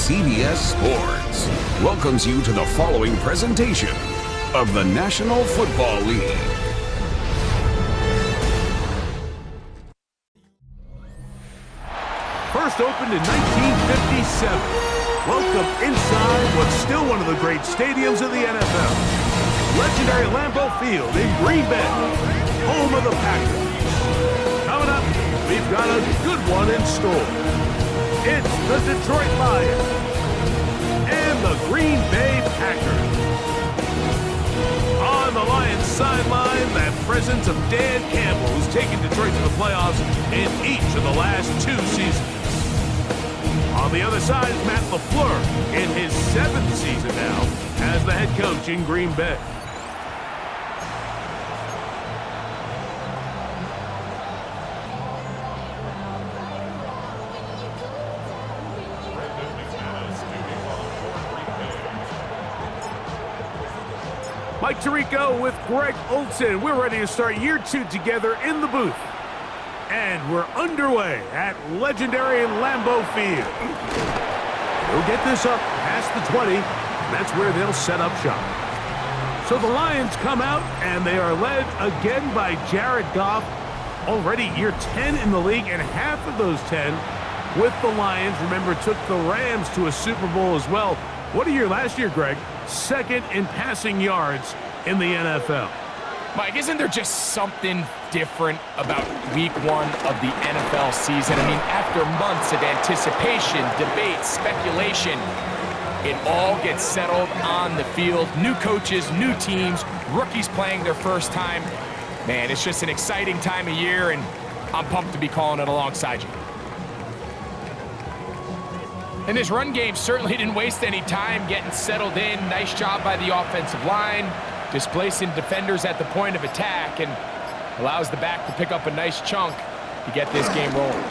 CBS Sports welcomes you to the following presentation of the National Football League. First opened in 1957. Welcome inside what's still one of the great stadiums of the NFL. Legendary Lambeau Field in Green Bay, home of the Packers. Coming up, we've got a good one in store. It's the Detroit Lions and the Green Bay Packers. On the Lions sideline, that presence of Dan Campbell, who's taken Detroit to the playoffs in each of the last 2 seasons. On the other side is Matt LaFleur in his 7th season now as the head coach in Green Bay. Mike Tirico with Greg Olson. We're ready to start year 2 together in the booth. And we're underway at legendary Lambeau Field. They'll get this up past the 20, and that's where they'll set up shop. So the Lions come out, and they are led again by Jared Goff, already year 10 in the league, and half of those 10 with the Lions. Remember, took the Rams to a Super Bowl as well. What a year last year, Greg. 2nd in passing yards in the NFL. Mike, isn't there just something different about week 1 of the NFL season? I mean, after months of anticipation, debate, speculation, it all gets settled on the field. New coaches, new teams, rookies playing their first time. Man, it's just an exciting time of year, and I'm pumped to be calling it alongside you. And this run game certainly didn't waste any time getting settled in. Nice job by the offensive line, displacing defenders at the point of attack, and allows the back to pick up a nice chunk to get this game rolling.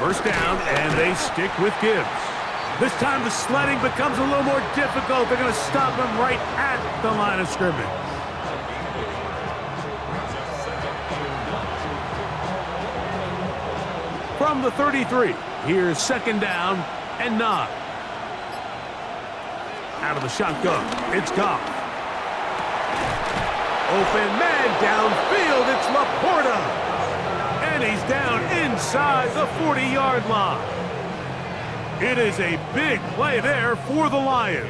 First down, and they stick with Gibbs. This time the sledding becomes a little more difficult. They're going to stop him right at the line of scrimmage. From the 33, here's 2nd down and 9. Out of the shotgun, it's Goff. Open man downfield, it's Laporta. And he's down inside the 40-yard line. It is a big play there for the Lions.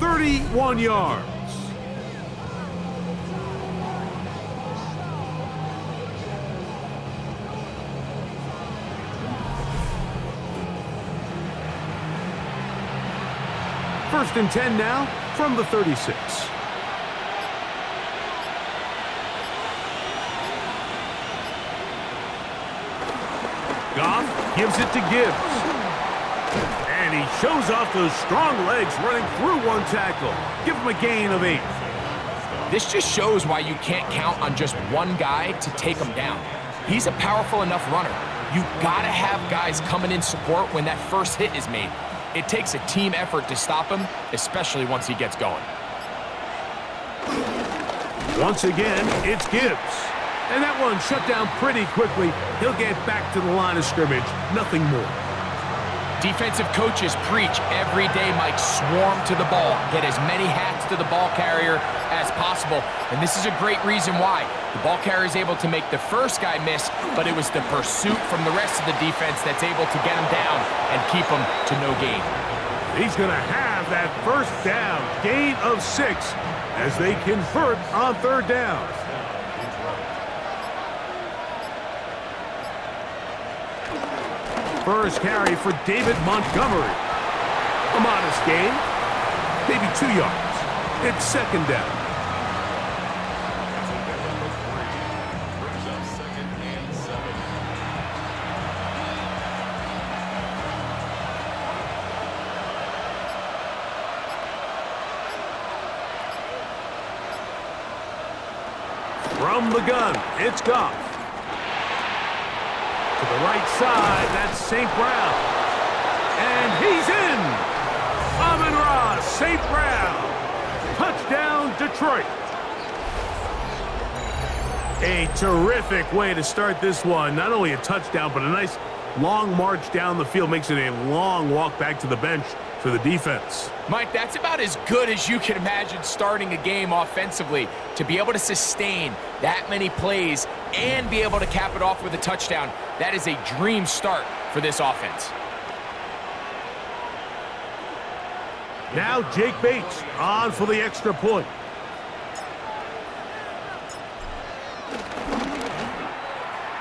31 yards. First and 10 now from the 36. Goff gives it to Gibbs. And he shows off those strong legs running through 1 tackle. Give him a gain of 8. This just shows why you can't count on just one guy to take him down. He's a powerful enough runner. You gotta have guys coming in support when that first hit is made. It takes a team effort to stop him, especially once he gets going. Once again, it's Gibbs. And that one shut down pretty quickly. He'll get back to the line of scrimmage. Nothing more. Defensive coaches preach every day, Mike, swarm to the ball. Get as many hats to the ball carrier as possible. And this is a great reason why. The ball carrier is able to make the first guy miss, but it was the pursuit from the rest of the defense that's able to get him down and keep him to no gain. He's going to have that first down, gain of 6, as they convert on 3rd down. First carry for David Montgomery. A modest gain, maybe 2 yards. It's 2nd down. From the gun, it's Goff. To the right side, that's St. Brown. And he's in! Amon-Ra St. Brown. Touchdown, Detroit. A terrific way to start this one. Not only a touchdown, but a nice long march down the field makes it a long walk back to the bench for the defense. Mike, that's about as good as you can imagine starting a game offensively. To be able to sustain that many plays and be able to cap it off with a touchdown, that is a dream start for this offense. Now Jake Bates on for the extra point.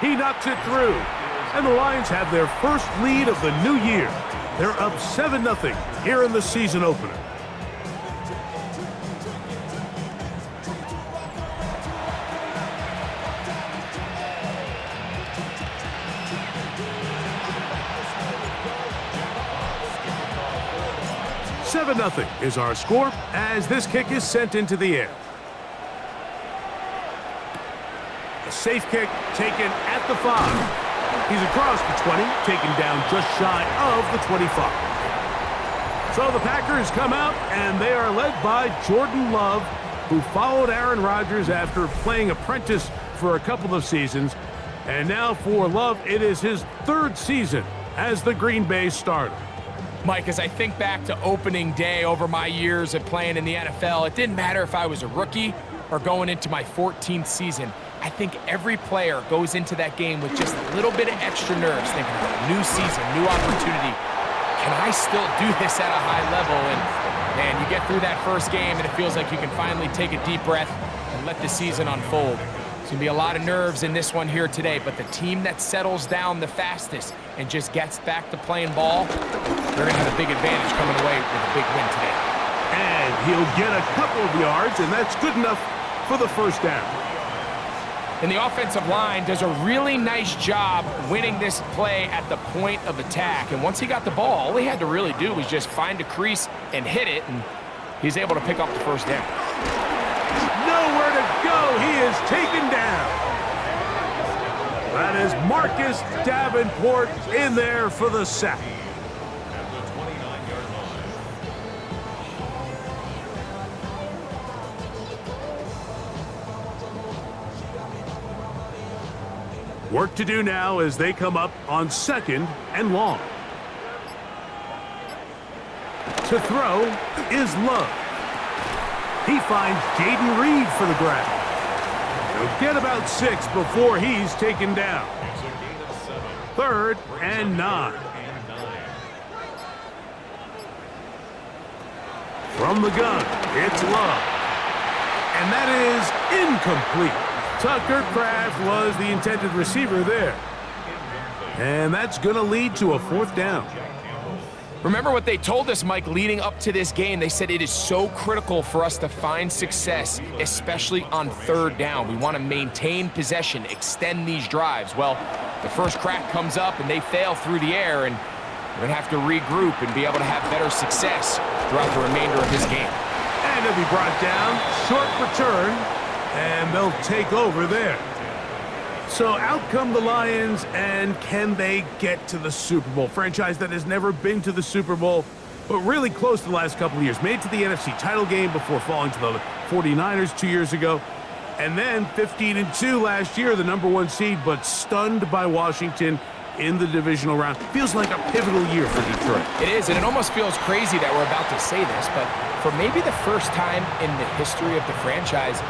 He knocks it through, and the Lions have their first lead of the new year. They're up 7-0 here in the season opener. $7-0 is our score as this kick is sent into the air. A safe kick taken at the 5. He's across the 20, taken down just shy of the 25. So the Packers come out, and they are led by Jordan Love, who followed Aaron Rodgers after playing apprentice for a couple of seasons. And now for Love, it is his 3rd season as the Green Bay starter. Mike, as I think back to opening day over my years of playing in the NFL, it didn't matter if I was a rookie or going into my 14th season. I think every player goes into that game with just a little bit of extra nerves, thinking about new season, new opportunity. Can I still do this at a high level? And, man, you get through that first game, and it feels like you can finally take a deep breath and let the season unfold. There's going to be a lot of nerves in this one here today, but the team that settles down the fastest and just gets back to playing ball, they're going to have a big advantage coming away with a big win today. And he'll get a couple of yards, and that's good enough for the first down. And the offensive line does a really nice job winning this play at the point of attack. And once he got the ball, all he had to really do was just find a crease and hit it, and he's able to pick up the first down. Nowhere to go. He is taken down. That is Marcus Davenport in there for the sack. Work to do now as they come up on 2nd and long. To throw is Love. He finds Jaden Reed for the grab. He'll get about 6 before he's taken down. 3rd and 9. From the gun, it's Love. And that is incomplete. Tucker Kraft was the intended receiver there. And that's going to lead to a 4th down. Remember what they told us, Mike, leading up to this game. They said it is so critical for us to find success, especially on 3rd down. We want to maintain possession, extend these drives. Well, the first crack comes up and they fail through the air, and we're going to have to regroup and be able to have better success throughout the remainder of this game. And he'll be brought down, short return, and they'll take over there. So out come the Lions, and can they get to the Super Bowl? Franchise that has never been to the Super Bowl, but really close the last couple of years. Made it to the NFC title game before falling to the 49ers 2 years ago. And then 15-2 last year, the #1 seed, but stunned by Washington in the divisional round. Feels like a pivotal year for Detroit. It is, and it almost feels crazy that we're about to say this, but for maybe the first time in the history of the franchise,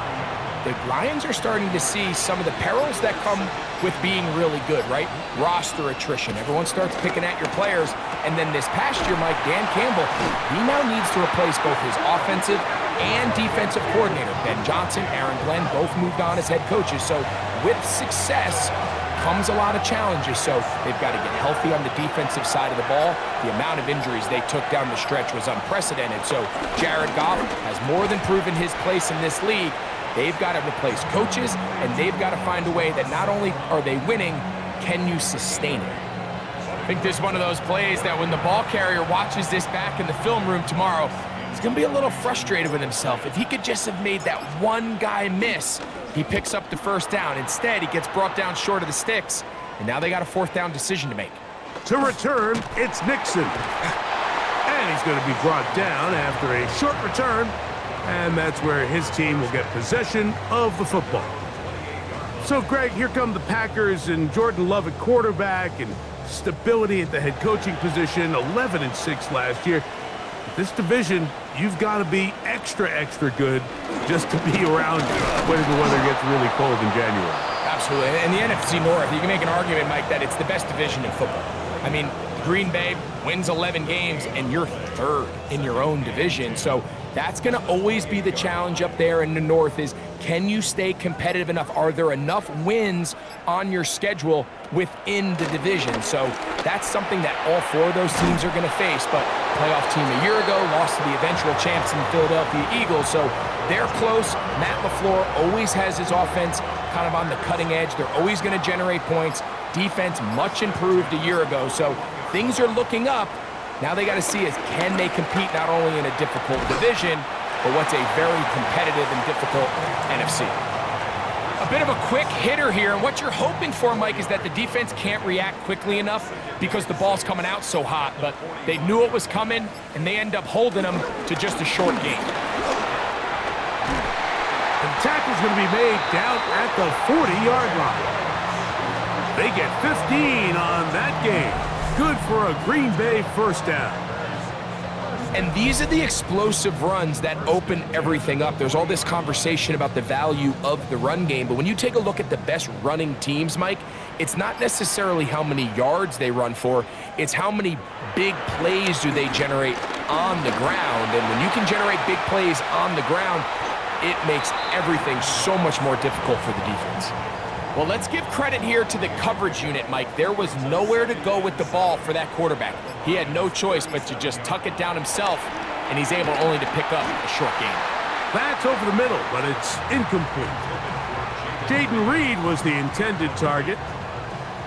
the Lions are starting to see some of the perils that come with being really good, right? Roster attrition. Everyone starts picking at your players. And then this past year, Mike, Dan Campbell, he now needs to replace both his offensive and defensive coordinator. Ben Johnson, Aaron Glenn, both moved on as head coaches. So with success comes a lot of challenges. So they've got to get healthy on the defensive side of the ball. The amount of injuries they took down the stretch was unprecedented. So Jared Goff has more than proven his place in this league. They've got to replace coaches, and they've got to find a way that not only are they winning, can you sustain it? I think this is one of those plays that when the ball carrier watches this back in the film room tomorrow, he's going to be a little frustrated with himself. If he could just have made that one guy miss, he picks up the first down. Instead, he gets brought down short of the sticks, and now they got a 4th down decision to make. To return, it's Nixon. And he's going to be brought down after a short return. And that's where his team will get possession of the football. So, Greg, here come the Packers and Jordan Love at quarterback and stability at the head coaching position, 11-6 last year. This division, you've got to be extra good just to be around when the weather gets really cold in January. Absolutely. And the NFC North, you can make an argument, Mike, that it's the best division in football. I mean, Green Bay wins 11 games, and you're third in your own division. So that's going to always be the challenge up there in the North is, can you stay competitive enough? Are there enough wins on your schedule within the division? So that's something that all four of those teams are going to face. But playoff team a year ago lost to the eventual champs in the Philadelphia Eagles. So they're close. Matt LaFleur always has his offense kind of on the cutting edge. They're always going to generate points. Defense much improved a year ago. So things are looking up. Now they got to see is, can they compete not only in a difficult division, but what's a very competitive and difficult NFC. A bit of a quick hitter here, and what you're hoping for, Mike, is that the defense can't react quickly enough because the ball's coming out so hot, but they knew it was coming, and they end up holding them to just a short game. The tackle's going to be made down at the 40-yard line. They get 15 on that game. Good for a Green Bay first down. And these are the explosive runs that open everything up. There's all this conversation about the value of the run game, but when you take a look at the best running teams, Mike, it's not necessarily how many yards they run for, it's how many big plays do they generate on the ground. And when you can generate big plays on the ground, it makes everything so much more difficult for the defense. Well, let's give credit here to the coverage unit, Mike. There was nowhere to go with the ball for that quarterback. He had no choice but to just tuck it down himself, and he's able only to pick up a short gain. That's over the middle, but it's incomplete. Jaden Reed was the intended target,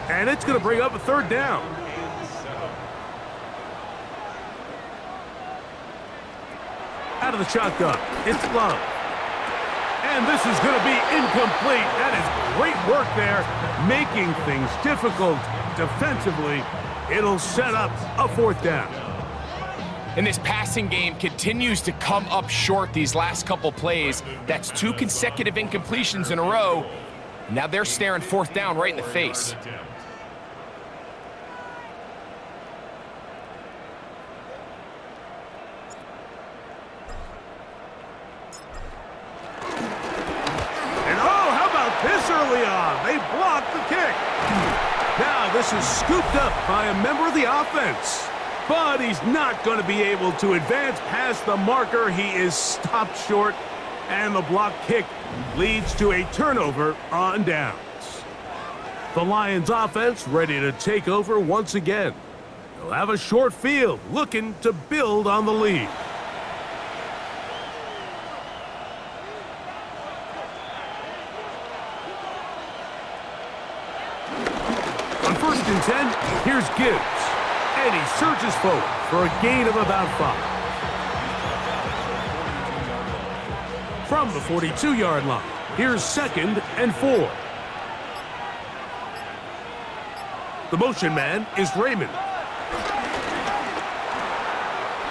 and it's going to bring up a third down. Out of the shotgun, it's Love. And this is going to be incomplete. That is great work there, making things difficult defensively. It'll set up a fourth down. And this passing game continues to come up short these last couple plays. That's 2 consecutive incompletions in a row. Now they're staring fourth down right in the face. This early on, they blocked the kick. Now this is scooped up by a member of the offense. But he's not going to be able to advance past the marker. He is stopped short, and the block kick leads to a turnover on downs. The Lions offense ready to take over once again. They'll have a short field, looking to build on the lead. On 1st and 10, here's Gibbs. And he surges forward for a gain of about 5. From the 42-yard line, here's 2nd and 4. The motion man is Raymond.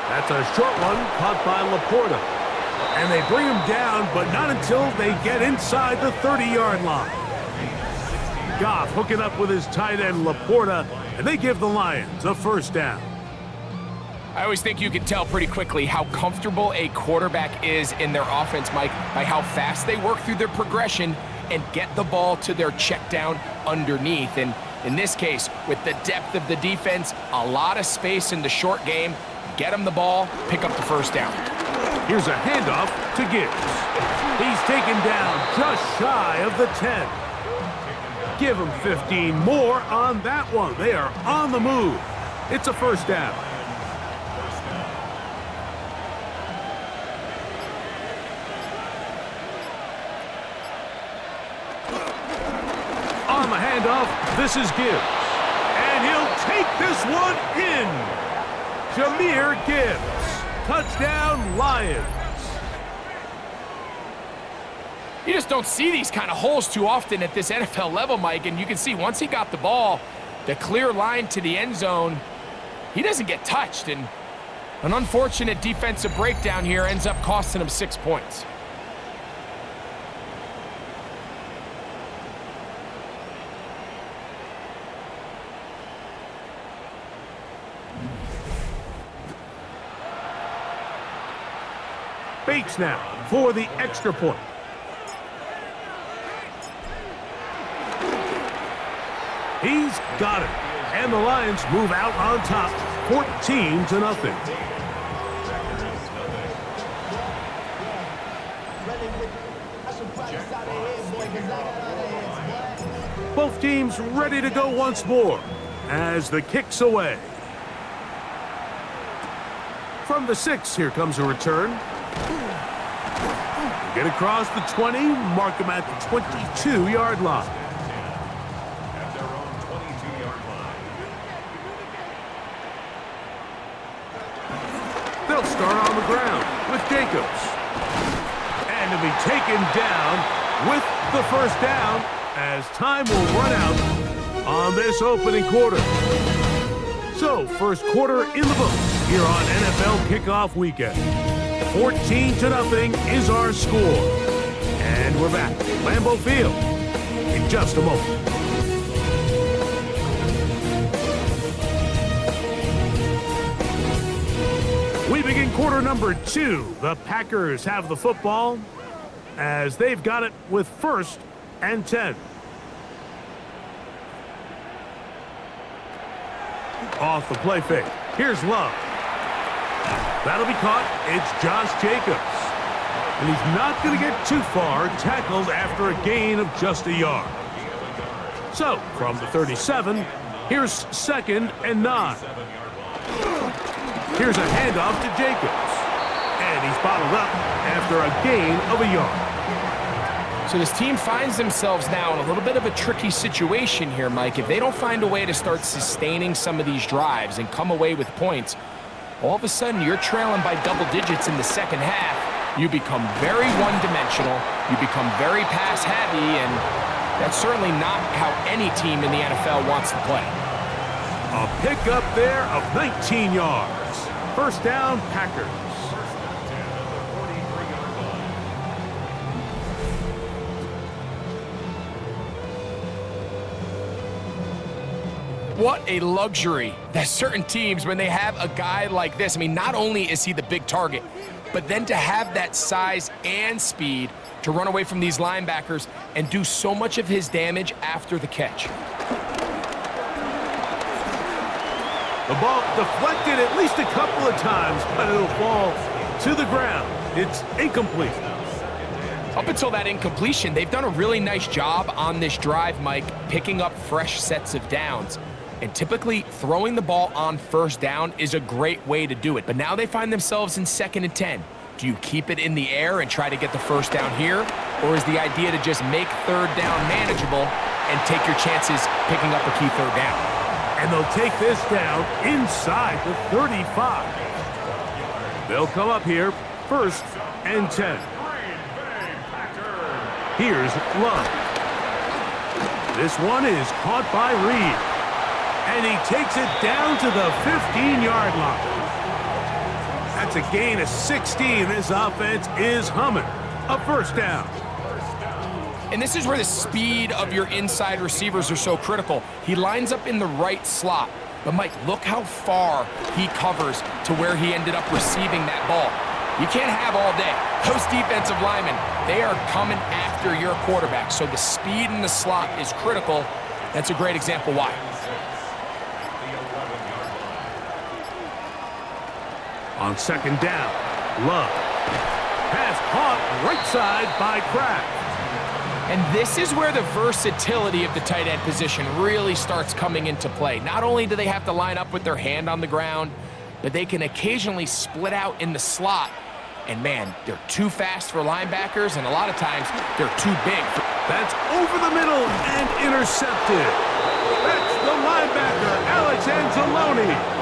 That's a short one caught by Laporta. And they bring him down, but not until they get inside the 30-yard line. Goff hooking up with his tight end Laporta, and they give the Lions a first down. I always think you can tell pretty quickly how comfortable a quarterback is in their offense, Mike, by how fast they work through their progression and get the ball to their check down underneath. And in this case, with the depth of the defense, a lot of space in the short game, get them the ball, pick up the first down. Here's a handoff to Gibbs. He's taken down just shy of the 10. Give them 15 more on that one. They are on the move. It's a first down. On the handoff, this is Gibbs. And he'll take this one in. Jahmyr Gibbs. Touchdown, Lions. You just don't see these kind of holes too often at this NFL level, Mike, and you can see once he got the ball, the clear line to the end zone, he doesn't get touched, and an unfortunate defensive breakdown here ends up costing him 6 points. Bates now for the extra point. He's got it. And the Lions move out on top, 14-0. Both teams ready to go once more as the kick's away. From the 6, here comes a return. Get across the 20, mark him at the 22-yard line. They'll start on the ground with Jacobs. And to be taken down with the first down as time will run out on this opening quarter. So, first quarter in the books here on NFL Kickoff Weekend. 14-0 is our score. And we're back at Lambeau Field in just a moment. We begin quarter number 2. The Packers have the football as they've got it with 1st and 10. Off the play fake. Here's Love. That'll be caught. It's Josh Jacobs. And he's not going to get too far, tackled after a gain of just a yard. So, from the 37, here's 2nd and 9. Here's a handoff to Jacobs. And he's bottled up after a gain of a yard. So this team finds themselves now in a little bit of a tricky situation here, Mike. If they don't find a way to start sustaining some of these drives and come away with points, all of a sudden you're trailing by double digits in the second half. You become very one-dimensional. You become very pass-heavy, and that's certainly not how any team in the NFL wants to play. A pickup there of 19 yards. First down, Packers. What a luxury that certain teams, when they have a guy like this, I mean, not only is he the big target, but then to have that size and speed to run away from these linebackers and do so much of his damage after the catch. The ball deflected at least a couple of times, but it'll fall to the ground. It's incomplete. Up until that incompletion, they've done a really nice job on this drive, Mike, picking up fresh sets of downs. And typically, throwing the ball on first down is a great way to do it. But now they find themselves in 2nd and 10. Do you keep it in the air and try to get the first down here? Or is the idea to just make 3rd down manageable and take your chances picking up a key 3rd down? And they'll take this down inside the 35. They'll come up here, 1st and 10. Here's Love. This one is caught by Reed. And he takes it down to the 15-yard line. That's a gain of 16. This offense is humming. A first down. And this is where the speed of your inside receivers are so critical. He lines up in the right slot. But, Mike, look how far he covers to where he ended up receiving that ball. You can't have all day. Those defensive linemen, they are coming after your quarterback. So the speed in the slot is critical. That's a great example why. On 2nd down, Love. Pass caught right side by Kraft. And this is where the versatility of the tight end position really starts coming into play. Not only do they have to line up with their hand on the ground, but they can occasionally split out in the slot. And man, they're too fast for linebackers, and a lot of times they're too big. That's over the middle and intercepted. That's the linebacker, Alex Anzalone.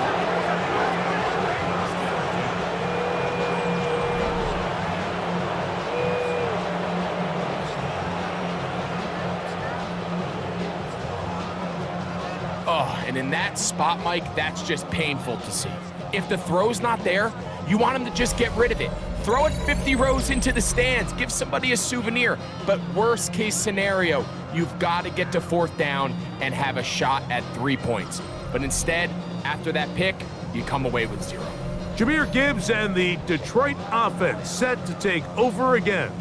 Oh, and in that spot, Mike, that's just painful to see. If the throw's not there, you want him to just get rid of it. Throw it 50 rows into the stands. Give somebody a souvenir. But worst case scenario, you've got to get to 4th down and have a shot at 3 points. But instead, after that pick, you come away with 0. Jahmyr Gibbs and the Detroit offense set to take over again.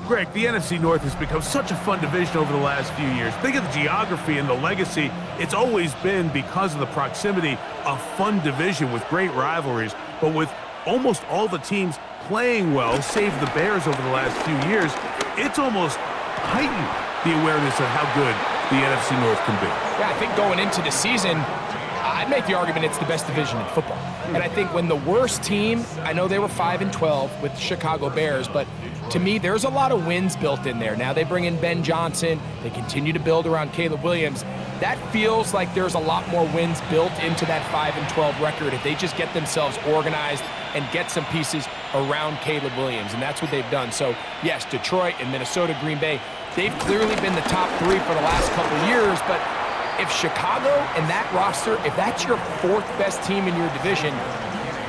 Greg, the NFC North has become such a fun division over the last few years. Think of the geography and the legacy. It's always been, because of the proximity, a fun division with great rivalries. But with almost all the teams playing well, save the Bears over the last few years, it's almost heightened the awareness of how good the NFC North can be. Yeah, I think going into the season, I'd make the argument it's the best division in football. And I think when the worst team, I know they were 5-12 with the Chicago Bears, but to me, there's a lot of wins built in there. Now they bring in Ben Johnson. They continue to build around Caleb Williams. That feels like there's a lot more wins built into that 5-12 record if they just get themselves organized and get some pieces around Caleb Williams, and that's what they've done. So, yes, Detroit and Minnesota, Green Bay, they've clearly been the top three for the last couple of years, but if Chicago and that roster, if that's your fourth best team in your division,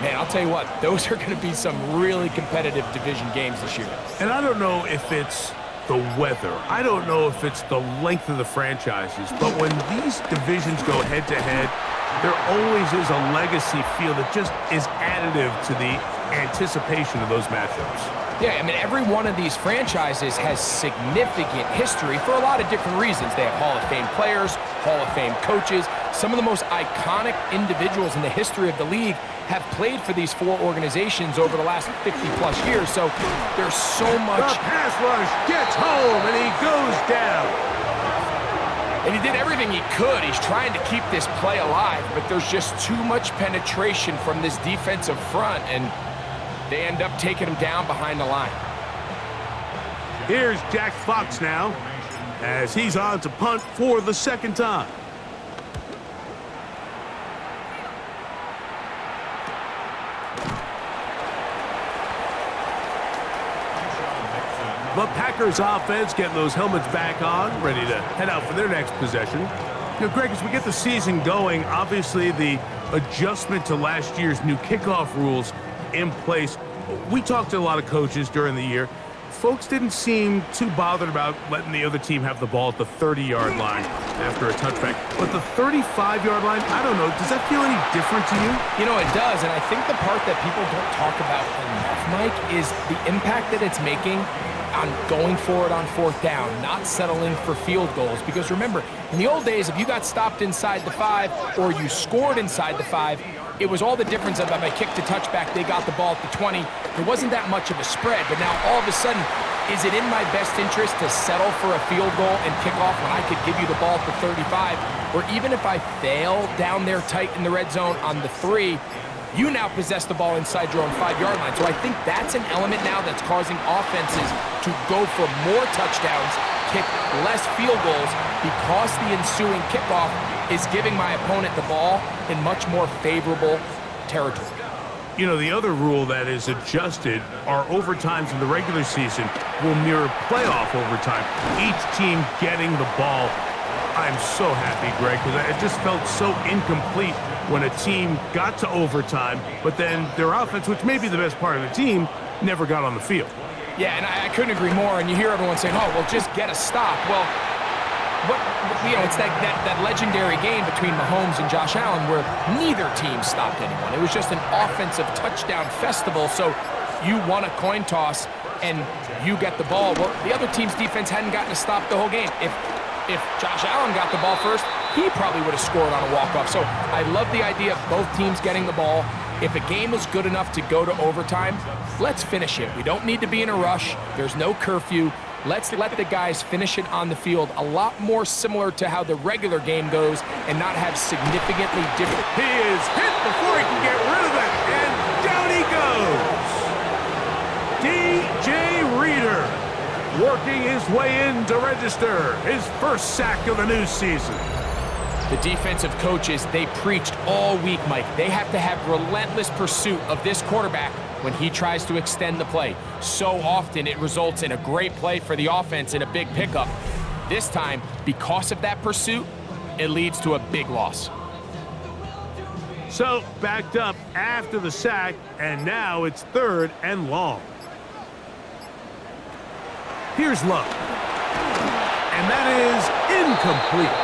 man, I'll tell you what, those are going to be some really competitive division games this year. And I don't know if it's the weather. I don't know if it's the length of the franchises, but when these divisions go head-to-head, there always is a legacy feel that just is additive to the anticipation of those matchups. Yeah, I mean, every one of these franchises has significant history for a lot of different reasons. They have Hall of Fame players, Hall of Fame coaches. Some of the most iconic individuals in the history of the league have played for these four organizations over the last 50-plus years. So there's so much. The pass rush gets home, and he goes down. And he did everything he could. He's trying to keep this play alive, but there's just too much penetration from this defensive front, and they end up taking him down behind the line. Here's Jack Fox now, as he's on to punt for the second time. The Packers offense getting those helmets back on, ready to head out for their next possession. You know, Greg, as we get the season going, obviously the adjustment to last year's new kickoff rules in place. We talked to a lot of coaches during the year. Folks didn't seem too bothered about letting the other team have the ball at the 30-yard line after a touchback. But the 35-yard line, I don't know, does that feel any different to you? You know, it does, and I think the part that people don't talk about enough, Mike, is the impact that it's making on going forward on fourth down, not settling for field goals. Because remember, in the old days, if you got stopped inside the 5 or you scored inside the 5, it was all the difference of if I kicked a touchback, they got the ball at the 20. There wasn't that much of a spread, but now all of a sudden, is it in my best interest to settle for a field goal and kick off when I could give you the ball at the 35? Or even if I fail down there tight in the red zone on the 3, you now possess the ball inside your own 5-yard line. So I think that's an element now that's causing offenses to go for more touchdowns, kick less field goals, because the ensuing kickoff is giving my opponent the ball in much more favorable territory. You know, the other rule that is adjusted are overtimes in the regular season will mirror playoff overtime. Each team getting the ball. I'm so happy, Greg, because it just felt so incomplete when a team got to overtime, but then their offense, which may be the best part of the team, never got on the field. Yeah, and I couldn't agree more. And you hear everyone saying, oh, well, just get a stop. Well, it's that legendary game between Mahomes and Josh Allen where neither team stopped anyone. It was just an offensive touchdown festival. So you won a coin toss and you get the ball. Well, the other team's defense hadn't gotten a stop the whole game. If Josh Allen got the ball first, he probably would have scored on a walk-off. So I love the idea of both teams getting the ball. If a game is good enough to go to overtime, let's finish it. We don't need to be in a rush. There's no curfew. Let's let the guys finish it on the field, a lot more similar to how the regular game goes and not have significantly different. He is hit before he can get rid of it, and down he goes. DJ Reader working his way in to register his first sack of the new season. The defensive coaches, they preached all week, Mike. They have to have relentless pursuit of this quarterback when he tries to extend the play. So often it results in a great play for the offense and a big pickup. This time, because of that pursuit, it leads to a big loss. So, backed up after the sack, and now it's 3rd and long. Here's Love. And that is incomplete.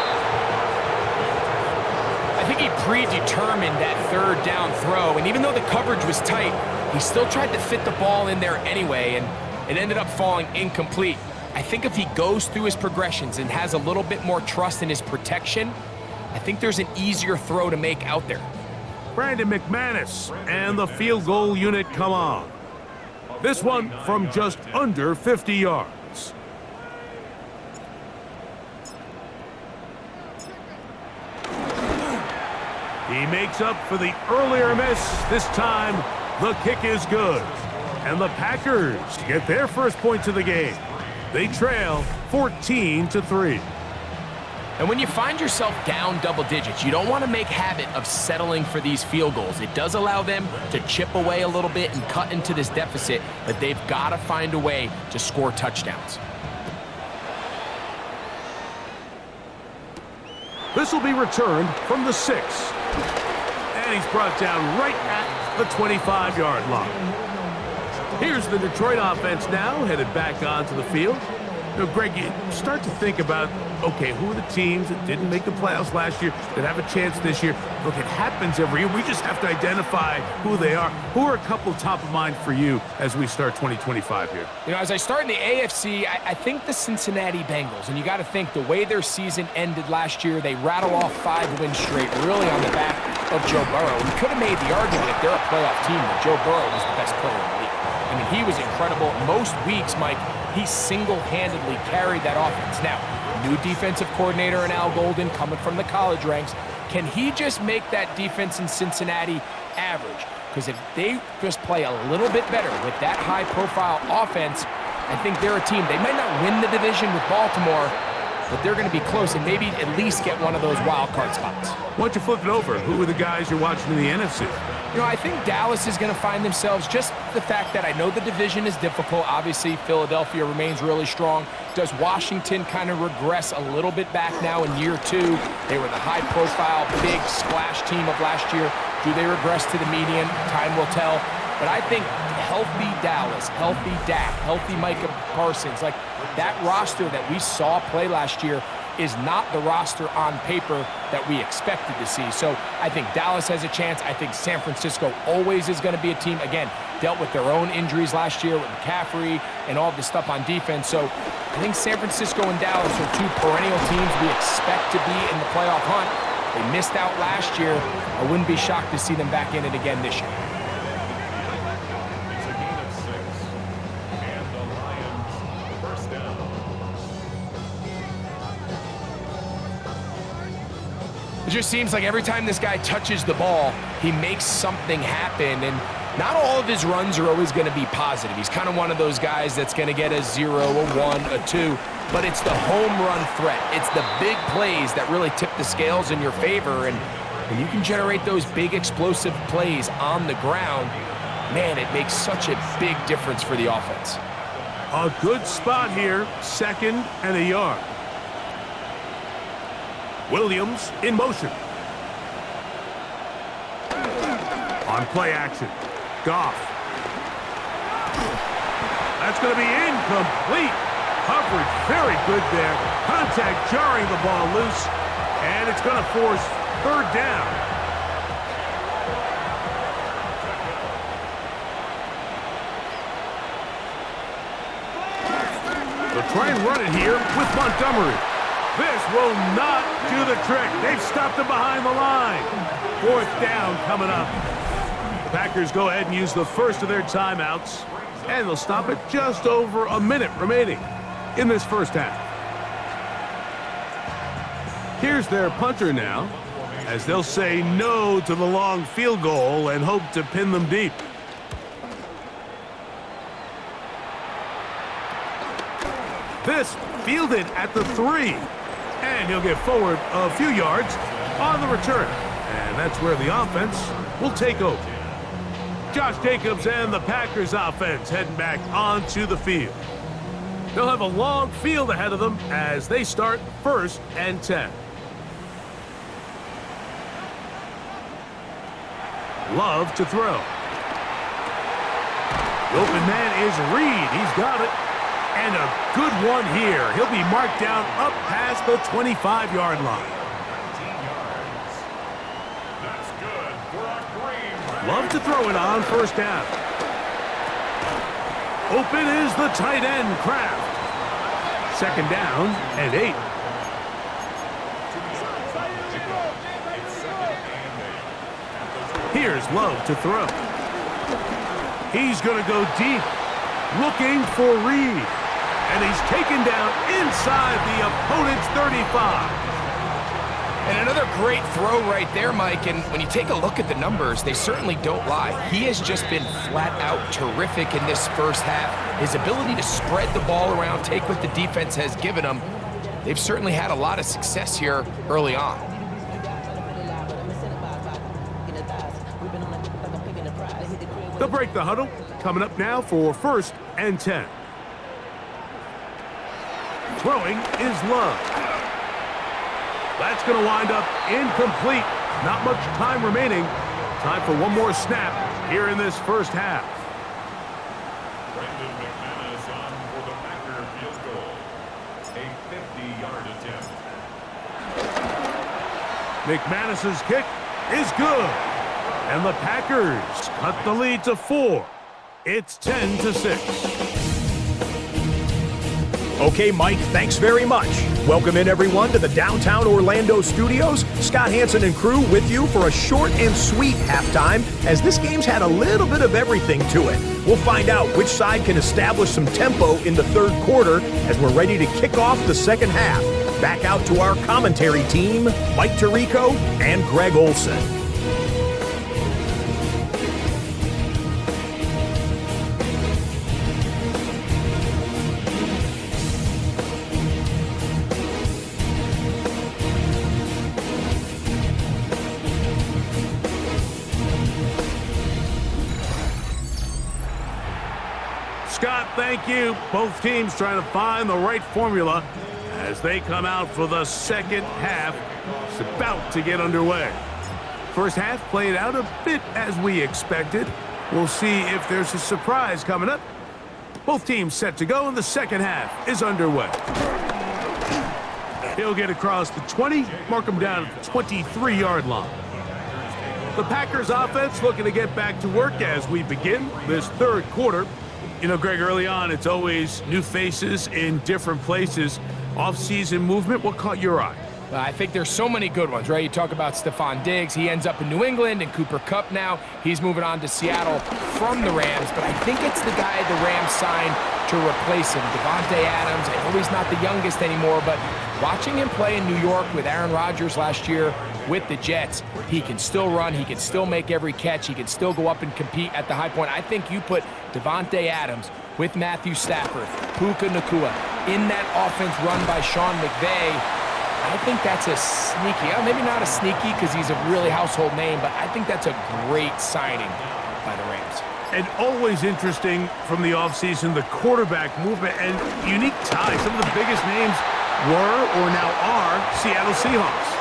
I think he predetermined that third down throw, and even though the coverage was tight, he still tried to fit the ball in there anyway, and it ended up falling incomplete. I think if he goes through his progressions and has a little bit more trust in his protection, I think there's an easier throw to make out there. Brandon McManus and the field goal unit come on. This one from just under 50 yards. He makes up for the earlier miss. This time, the kick is good. And the Packers get their first points of the game. They trail 14-3. And when you find yourself down double digits, you don't want to make habit of settling for these field goals. It does allow them to chip away a little bit and cut into this deficit, but they've got to find a way to score touchdowns. This will be returned from the 6. And he's brought down right at the 25-yard line. Here's the Detroit offense now, headed back onto the field. You know, Greg, you start to think about, okay, who are the teams that didn't make the playoffs last year that have a chance this year? Look, it happens every year. We just have to identify who they are. Who are a couple top of mind for you as we start 2025 here? You know, as I start in the AFC, I think the Cincinnati Bengals, and you got to think the way their season ended last year, they rattle off 5 wins straight, really on the back of Joe Burrow. We could have made the argument if they're a playoff team that Joe Burrow was the best player in the league. I mean, he was incredible. Most weeks, Mike, he single-handedly carried that offense. Now, new defensive coordinator in Al Golden coming from the college ranks. Can he just make that defense in Cincinnati average? Because if they just play a little bit better with that high-profile offense, I think they're a team. They might not win the division with Baltimore, but they're going to be close and maybe at least get one of those wild card spots. Why don't you flip it over? Who are the guys you're watching in the NFC? You know, I think Dallas is going to find themselves, just the fact that I know the division is difficult. Obviously, Philadelphia remains really strong. Does Washington kind of regress a little bit back now in year 2? They were the high-profile, big splash team of last year. Do they regress to the median? Time will tell. But I think healthy Dallas, healthy Dak, healthy Micah Parsons, like that roster that we saw play last year is not the roster on paper that we expected to see. So I think Dallas has a chance. I think San Francisco always is going to be a team, again, dealt with their own injuries last year with McCaffrey and all the stuff on defense. So I think San Francisco and Dallas are 2 perennial teams we expect to be in the playoff hunt. They missed out last year. I wouldn't be shocked to see them back in it again this year. It just seems like every time this guy touches the ball, he makes something happen, and not all of his runs are always going to be positive. He's kind of one of those guys that's going to get a 0, a 1, a 2, but it's the home run threat. It's the big plays that really tip the scales in your favor, and when you can generate those big explosive plays on the ground, man, it makes such a big difference for the offense. A good spot here, 2nd and a yard. Williams in motion. On play action, Goff. That's going to be incomplete. Coverage very good there. Contact jarring the ball loose, and it's going to force 3rd down. They'll try and run it here with Montgomery. This will not do the trick. They've stopped him behind the line. 4th down coming up. The Packers go ahead and use the first of their timeouts, and they'll stop it just over a minute remaining in this first half. Here's their punter now, as they'll say no to the long field goal and hope to pin them deep. This fielded at the 3. And he'll get forward a few yards on the return. And that's where the offense will take over. Josh Jacobs and the Packers offense heading back onto the field. They'll have a long field ahead of them as they start 1st and 10. Love to throw. The open man is Reed. He's got it. And a good one here. He'll be marked down up past the 25-yard line. Love to throw it on first down. Open is the tight end, Kraft. Second down and 8. Here's Love to throw. He's going to go deep, looking for Reed. And he's taken down inside the opponent's 35. And another great throw right there, Mike. And when you take a look at the numbers, they certainly don't lie. He has just been flat out terrific in this first half. His ability to spread the ball around, take what the defense has given him, they've certainly had a lot of success here early on. They'll break the huddle. Coming up now for 1st and 10. Throwing is Love. That's going to wind up incomplete. Not much time remaining. Time for one more snap here in this first half. McManus on for the Packer field goal. A 50-yard attempt. McManus's kick is good. And the Packers cut the lead to 4. It's 10-6. Okay, Mike, thanks very much. Welcome in, everyone, to the downtown Orlando studios. Scott Hansen and crew with you for a short and sweet halftime, as this game's had a little bit of everything to it. We'll find out which side can establish some tempo in the third quarter as we're ready to kick off the second half. Back out to our commentary team, Mike Tirico and Greg Olson. Scott, thank you. Both teams trying to find the right formula as they come out for the second half. It's about to get underway. First half played out a bit as we expected. We'll see if there's a surprise coming up. Both teams set to go, and the second half is underway. He'll get across the 20, mark him down at the 23-yard line. The Packers offense looking to get back to work as we begin this third quarter. You know, Greg, early on, it's always new faces in different places. Off-season movement, what caught your eye? I think there's so many good ones, right? You talk about Stephon Diggs. He ends up in New England, and Cooper Kupp now. He's moving on to Seattle from the Rams, but I think it's the guy the Rams signed to replace him, Davante Adams. I know he's not the youngest anymore, but watching him play in New York with Aaron Rodgers last year with the Jets, he can still run, he can still make every catch, he can still go up and compete at the high point. I think you put Davante Adams with Matthew Stafford, Puka Nacua, in that offense run by Sean McVay. I think that's a sneaky, maybe not a sneaky because he's a really household name, but I think that's a great signing by the Rams. And always interesting from the offseason, the quarterback movement and unique ties. Some of the biggest names were or now are Seattle Seahawks.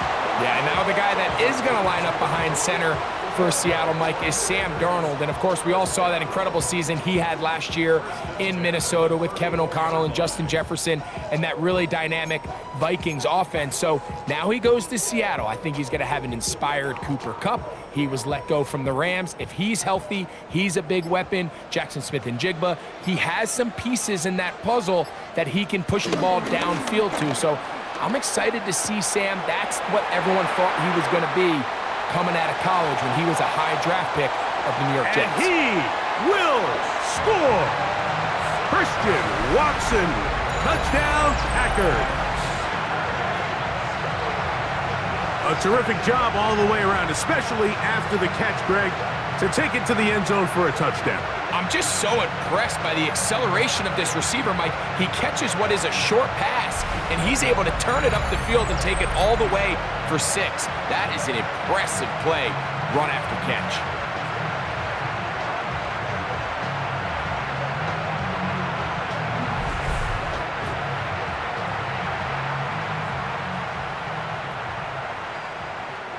Yeah, and now the guy that is going to line up behind center for Seattle, Mike, is Sam Darnold. And, of course, we all saw that incredible season he had last year in Minnesota with Kevin O'Connell and Justin Jefferson and that really dynamic Vikings offense. So now he goes to Seattle. I think he's going to have an inspired Cooper Kupp. He was let go from the Rams. If he's healthy, he's a big weapon. Jackson Smith-Njigba, he has some pieces in that puzzle that he can push the ball downfield to. So I'm excited to see Sam. That's what everyone thought he was going to be coming out of college when he was a high draft pick of the New York Jets. And he will score. Christian Watson, touchdown Packers. A terrific job all the way around, especially after the catch, Greg, to take it to the end zone for a touchdown. I'm just so impressed by the acceleration of this receiver, Mike. He catches what is a short pass, and he's able to turn it up the field and take it all the way for 6. That is an impressive play, run after catch.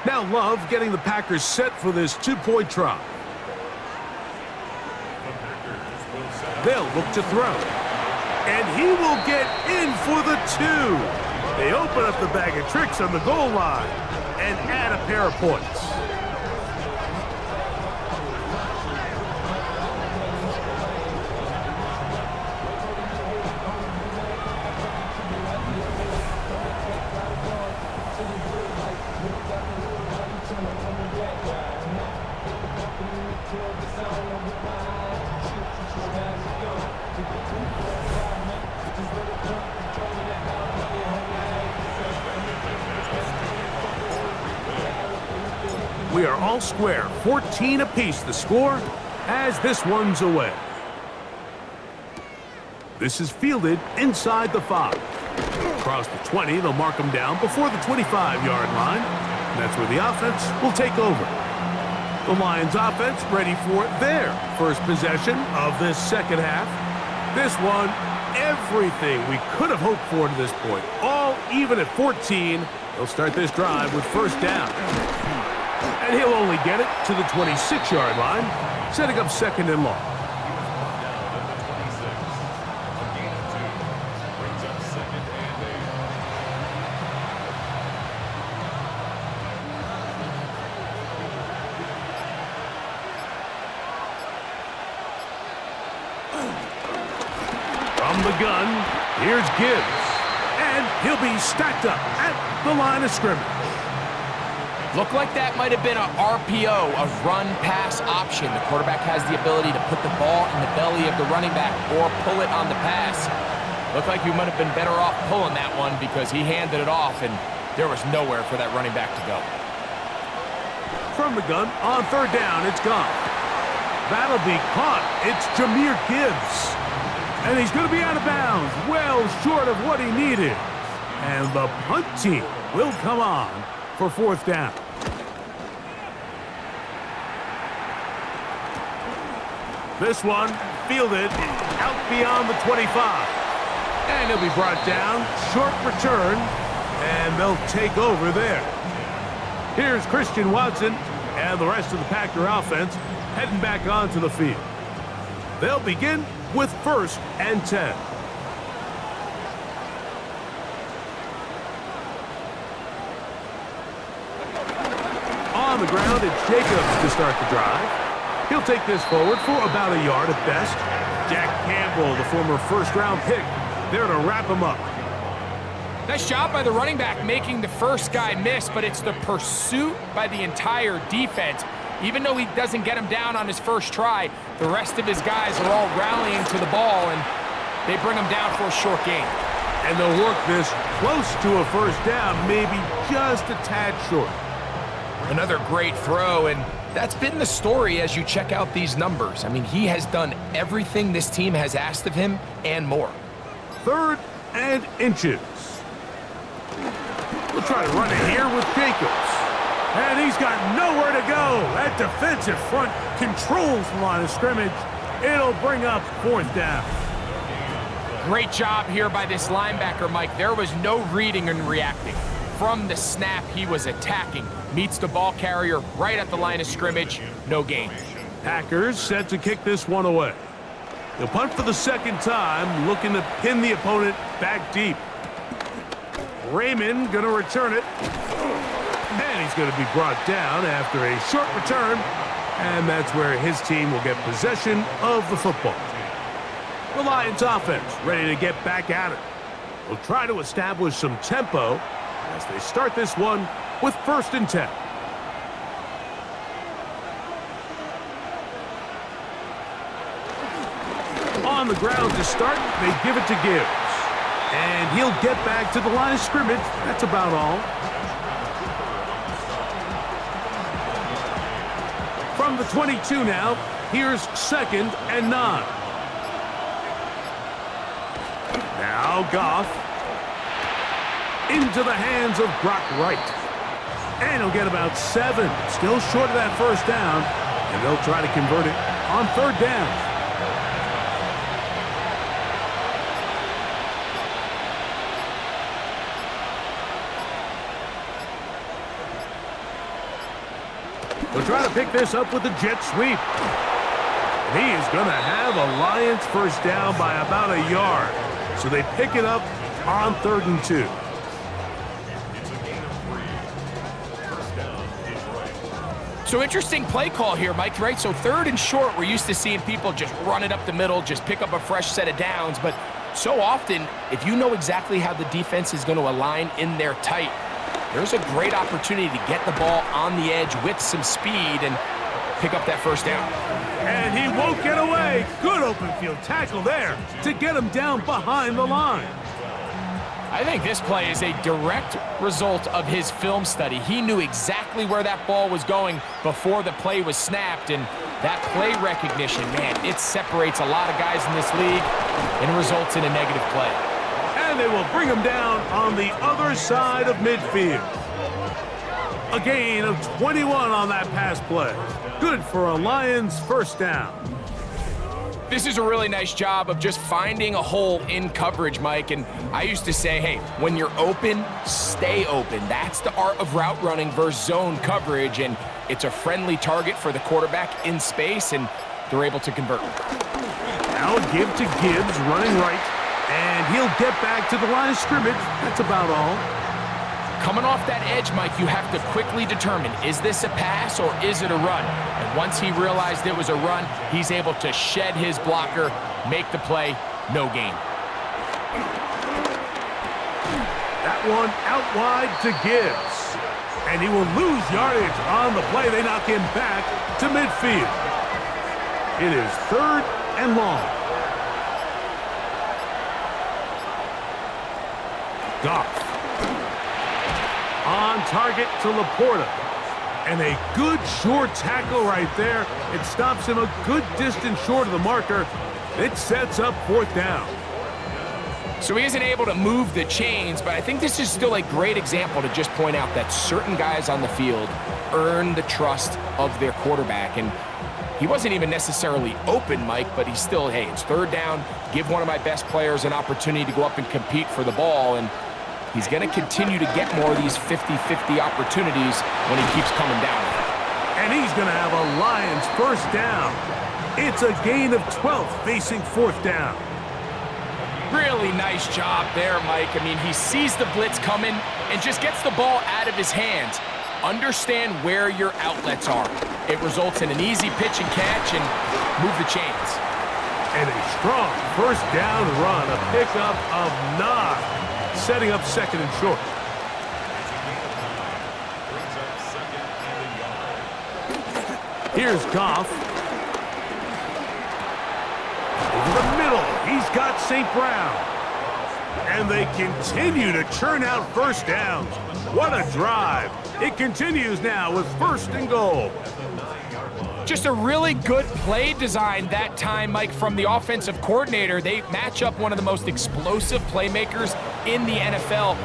Now Love getting the Packers set for this two-point try. They'll look to throw. And he will get in for the 2. They open up the bag of tricks on the goal line and add a pair of points. we are all square. 14 apiece the score as this one's away. This is fielded inside the 5. Across the 20, they'll mark them down before the 25-yard line. And that's where the offense will take over. The Lions offense ready for their first possession of this second half. This one, everything we could have hoped for to this point. All even at 14. They'll start this drive with first down. And he'll only get it to the 26-yard line, setting up second and long. From the gun, here's Gibbs. And he'll be stacked up at the line of scrimmage. Looked like that might have been a RPO, a run-pass option. The quarterback has the ability to put the ball in the belly of the running back or pull it on the pass. Looked like he might have been better off pulling that one because he handed it off, and there was nowhere for that running back to go. From the gun, on third down, it's gone. That'll be caught. It's Jahmyr Gibbs. And he's going to be out of bounds, well short of what he needed. And the punt team will come on for fourth down. This one fielded out beyond the 25. And he'll be brought down, short return, and they'll take over there. Here's Christian Watson and the rest of the Packer offense heading back onto the field. They'll begin with first and 10. On the ground, it's Jacobs to start the drive. He'll take this forward for about a yard at best. Jack Campbell, the former first-round pick, there to wrap him up. Nice job by the running back making the first guy miss, but it's the pursuit by the entire defense. Even though he doesn't get him down on his first try, the rest of his guys are all rallying to the ball, and they bring him down for a short gain. And they'll work this close to a first down, maybe just a tad short. Another great throw, and that's been the story as you check out these numbers. I mean, he has done everything this team has asked of him and more. Third and inches. We'll try to run it here with Jacobs. And he's got nowhere to go. That defensive front controls the line of scrimmage. It'll bring up fourth down. Great job here by this linebacker, Mike. There was no reading and reacting. From the snap, he was attacking. Meets the ball carrier right at the line of scrimmage. No gain. Packers set to kick this one away. They'll punt for the second time, looking to pin the opponent back deep. Raymond going to return it. And he's going to be brought down after a short return. And that's where his team will get possession of the football. The Lions offense ready to get back at it. They'll try to establish some tempo as they start this one with first and 10. On the ground to start, they give it to Gibbs. And he'll get back to the line of scrimmage. That's about all. From the 22 now, here's second and 9. Now Goff into the hands of Brock Wright. And he'll get about 7. Still short of that first down. And they'll try to convert it on third down. They'll try to pick this up with a jet sweep. And he is going to have a Lions first down by about a yard. So they pick it up on third and 2. So interesting play call here, Mike, right? So third and short, we're used to seeing people just run it up the middle, just pick up a fresh set of downs. But so often, if you know exactly how the defense is going to align in there tight, there's a great opportunity to get the ball on the edge with some speed and pick up that first down. And he won't get away. Good open field tackle there to get him down behind the line. I think this play is a direct result of his film study. He knew exactly where that ball was going before the play was snapped, and that play recognition, man, it separates a lot of guys in this league and results in a negative play. And they will bring him down on the other side of midfield. A gain of 21 on that pass play. Good for a Lions first down. This is a really nice job of just finding a hole in coverage, Mike. And I used to say, hey, when you're open, stay open. That's the art of route running versus zone coverage. And it's a friendly target for the quarterback in space, and they're able to convert. Now give to Gibbs, running right. And he'll get back to the line of scrimmage. That's about all. Coming off that edge, Mike, you have to quickly determine, is this a pass or is it a run? And once he realized it was a run, he's able to shed his blocker, make the play, no gain. That one out wide to Gibbs. And he will lose yardage on the play. They knock him back to midfield. It is 3rd and long. Goff. On target to Laporta. And a good short tackle right there. It stops him a good distance short of the marker. It sets up 4th down. So he isn't able to move the chains, but I think this is still a great example to just point out that certain guys on the field earn the trust of their quarterback. And he wasn't even necessarily open, Mike, but he's still, hey, it's 3rd down. Give one of my best players an opportunity to go up and compete for the ball. And he's going to continue to get more of these 50-50 opportunities when he keeps coming down. And he's going to have a Lions first down. It's a gain of 12 facing 4th down. Really nice job there, Mike. I mean, he sees the blitz coming and just gets the ball out of his hands. Understand where your outlets are. It results in an easy pitch and catch and move the chains. And a strong first down run, a pickup of 9, setting up 2nd and short. Here's Goff. Over the middle, he's got St. Brown. And they continue to churn out first downs. What a drive. It continues now with 1st and goal. Just a really good play design that time, Mike, from the offensive coordinator. They match up one of the most explosive playmakers in the NFL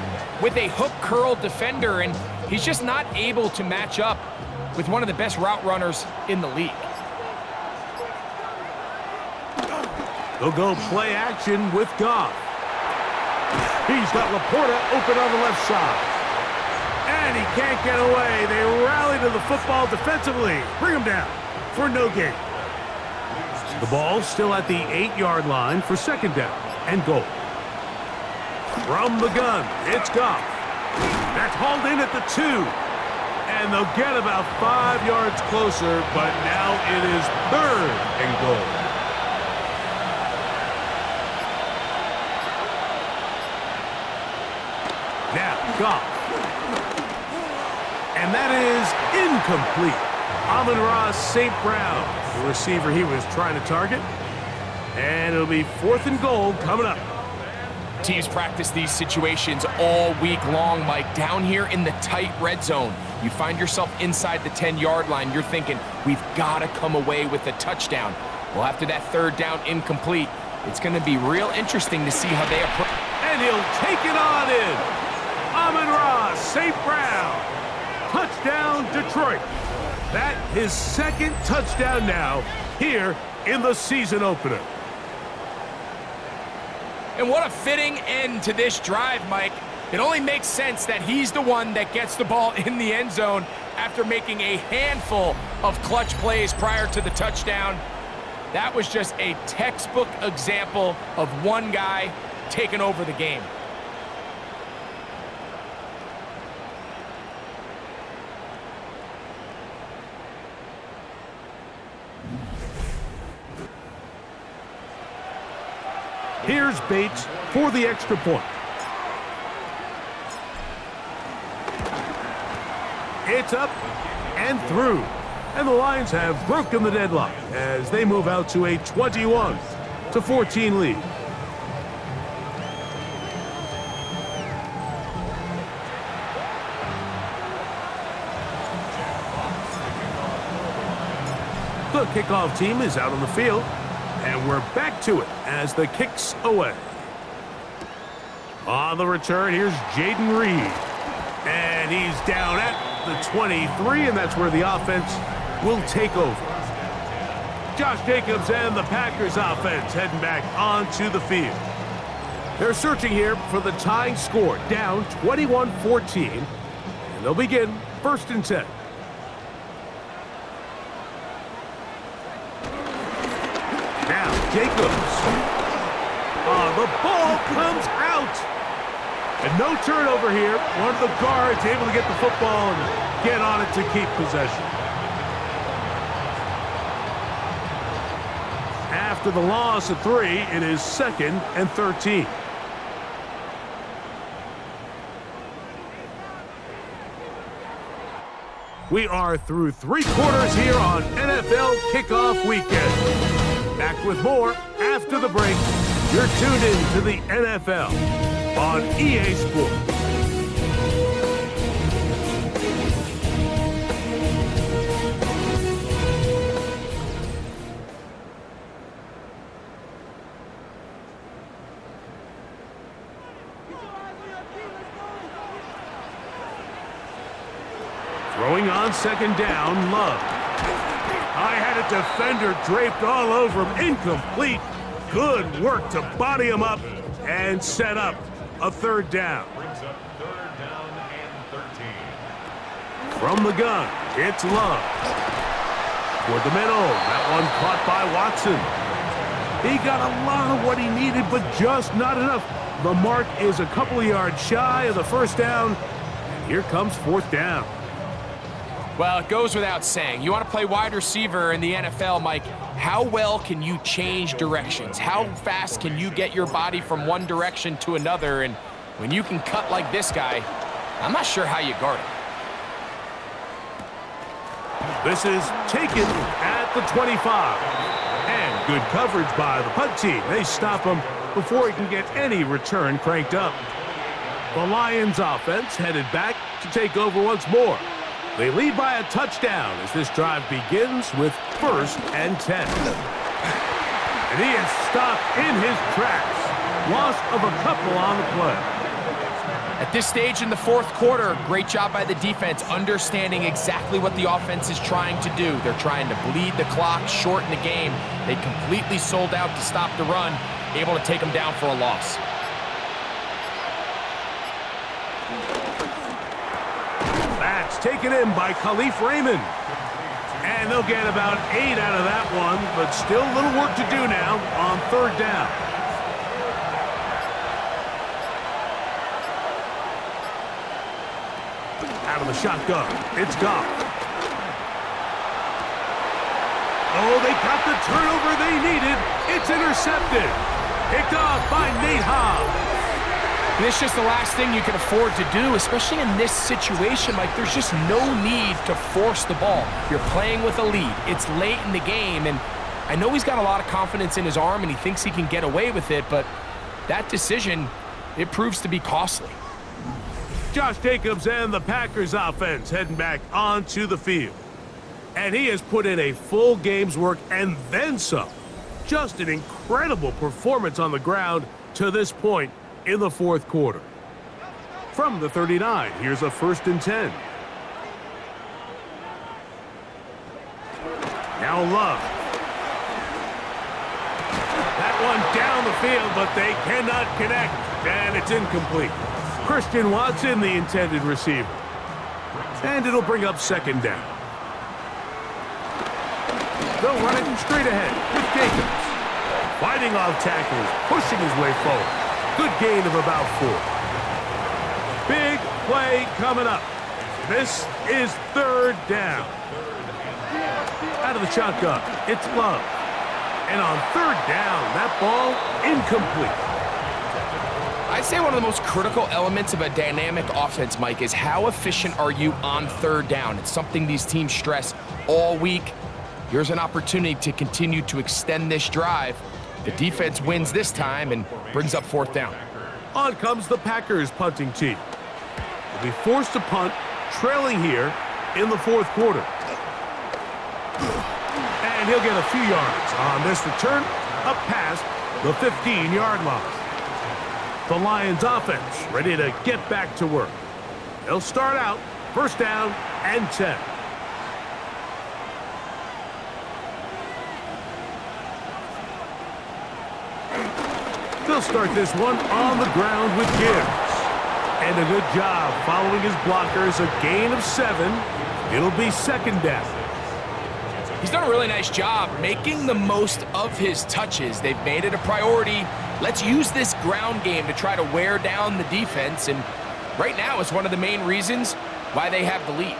with a hook curl defender, and he's just not able to match up with one of the best route runners in the league. They'll go play action with Goff. He's got Laporta open on the left side. And he can't get away. They rally to the football defensively. Bring him down for no gain. The ball still at the 8-yard line for 2nd down and goal. From the gun, it's Goff. That's hauled in at the 2. And they'll get about 5 yards closer, but now it is 3rd and goal. Now, Goff. And that is incomplete. Amon-Ra St. Brown, the receiver he was trying to target. And it'll be 4th and goal coming up. Teams practice these situations all week long, Mike. Down here in the tight red zone, you find yourself inside the 10-yard line. You're thinking, we've got to come away with a touchdown. Well, after that 3rd down incomplete, it's going to be real interesting to see how they approach. And he'll take it on in. Amon-Ra St. Brown. Touchdown, Detroit. That his 2nd touchdown now here in the season opener. And what a fitting end to this drive, Mike. It only makes sense that he's the one that gets the ball in the end zone after making a handful of clutch plays prior to the touchdown. That was just a textbook example of one guy taking over the game. Here's Bates for the extra point. It's up and through. And the Lions have broken the deadlock as they move out to a 21-14 lead. The kickoff team is out on the field, and we're back to it as the kick's away. On the return, here's Jaden Reed. And he's down at the 23, and that's where the offense will take over. Josh Jacobs and the Packers offense heading back onto the field. They're searching here for the tying score, down 21-14, and they'll begin 1st and 10. Now Jacobs. The ball comes out. And no turnover here. One of the guards able to get the football and get on it to keep possession. After the loss of 3, it is 2nd and 13. We are through 3 quarters here on NFL Kickoff Weekend. Back with more after the break. You're tuned in to the NFL on EA Sports. Throwing on 2nd down, Love. I had a defender draped all over him. Incomplete. Good work to body him up and set up a 3rd down. Brings up 3rd down and 13. From the gun, it's Love. Toward the middle, that one caught by Watson. He got a lot of what he needed, but just not enough. The mark is a couple of yards shy of the 1st down. And here comes 4th down. Well, it goes without saying. You want to play wide receiver in the NFL, Mike. How well can you change directions? How fast can you get your body from one direction to another? And when you can cut like this guy, I'm not sure how you guard it. This is taken at the 25. And good coverage by the punt team. They stop him before he can get any return cranked up. The Lions offense headed back to take over once more. They lead by a touchdown as this drive begins with 1st and 10. And he is stopped in his tracks. Loss of a couple on the play. At this stage in the 4th quarter, great job by the defense understanding exactly what the offense is trying to do. They're trying to bleed the clock, shorten the game. They completely sold out to stop the run, able to take them down for a loss. That's taken in by Khalif Raymond. And they'll get about 8 out of that one, but still a little work to do now on 3rd down. Out of the shotgun, it's Goff. Oh, they got the turnover they needed. It's intercepted. Picked off by Nate Hobbs. And it's just the last thing you can afford to do, especially in this situation. Like, there's just no need to force the ball. You're playing with a lead. It's late in the game, and I know he's got a lot of confidence in his arm, and he thinks he can get away with it, but that decision, it proves to be costly. Josh Jacobs and the Packers offense heading back onto the field. And he has put in a full game's work and then some. Just an incredible performance on the ground to this point in the 4th quarter. From the 39, here's a 1st and 10. Now Love. That one down the field, but they cannot connect, and it's incomplete. Christian Watson, the intended receiver. And it'll bring up 2nd down. They'll run it straight ahead with Jacobs. Fighting off tackles, pushing his way forward. Good gain of about 4. Big play coming up. This is 3rd down. Out of the shotgun, it's Love. And on 3rd down, that ball incomplete. I'd say one of the most critical elements of a dynamic offense, Mike, is how efficient are you on 3rd down? It's something these teams stress all week. Here's an opportunity to continue to extend this drive. The defense wins this time and brings up 4th down. On comes the Packers punting team. They'll be forced to punt, trailing here in the 4th quarter. And And he'll get a few yards on this return up past the 15-yard line. The Lions offense ready to get back to work. They'll start out first down and 10. They'll start this one on the ground with Gibbs. And a good job following his blockers, a gain of 7. It'll be second down. He's done a really nice job making the most of his touches. They've made it a priority. Let's use this ground game to try to wear down the defense, and right now it's one of the main reasons why they have the lead.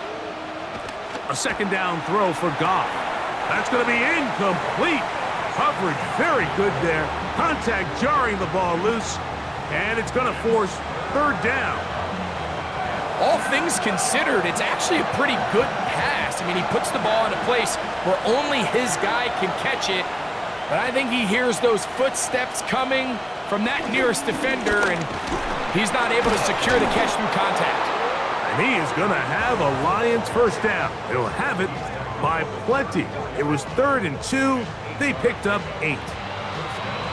A second down throw for Goff. That's going to be incomplete. Coverage very good there. Contact jarring the ball loose, and it's going to force third down. All things considered, it's actually a pretty good pass. I mean, he puts the ball in a place where only his guy can catch it. But I think he hears those footsteps coming from that nearest defender, and he's not able to secure the catch through contact. And he is going to have a Lions first down. He'll have it by plenty. It was 3rd and 2. They picked up 8.